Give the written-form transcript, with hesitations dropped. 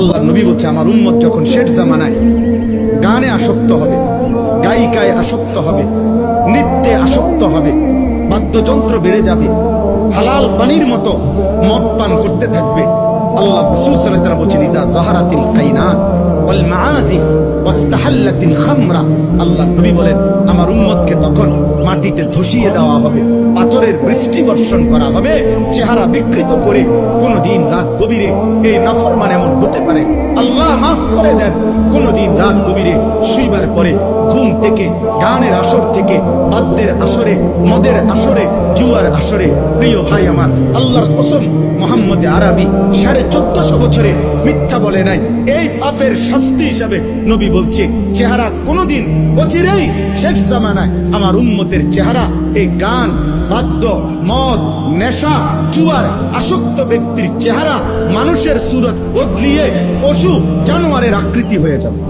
আল্লাহ নবী বলছে আমার উম্মত যখন শেষ জামানায় গানে আসক্ত হবে, গায়িকায় আসক্ত হবে, নৃত্যে আসক্ত হবে, বাদ্যযন্ত্র বেড়ে যাবে, হালাল পানির মতো মদ পান করতে থাকবে, আল্লাহ রাসূল সাল্লাল্লাহু আলাইহি ওয়াসাল্লাম বলেছেন ইজা যাহারাতিল কাইনাত ওয়াল মাআজিফ ওয়াস্তাহাল্লাতিল খামরা, আল্লাহ নবী বলেন আমার উম্মতকে তখন মাটিতে ধসিয়ে দেওয়া হবে, পাথরের বৃষ্টি বর্ষণ করা হবে, চেহারা বিকৃত করে। কোনদিন রাত গভীরে এই নাফরমান এমন হতে পারে, আল্লাহ মাফ করে দেন, কোনদিন রাত গভীরে শুইবার পরে ঘুম থেকে, গানের আসর থেকে, বাদ্যের আসরে, মদের আসরে, জুয়ার আসরে, প্রিয় ভাই আমার আল্লাহর কসম মুহাম্মদ আরবি 1450 বছরে মিথ্যা বলে নাই। এই পাপের শাস্তি হিসাবে নবী বলছে চেহারা কোনদিন অচিরেই শেষ জামানায় আমার উম্মতের চেহারা এই গান, বাদ্য, মদ, নেশা, জুয়ার আসক্ত ব্যক্তির চেহারা মানুষের সুরত বদলিয়ে পশু জানোয়ারের আকৃতি হয়ে যাবে।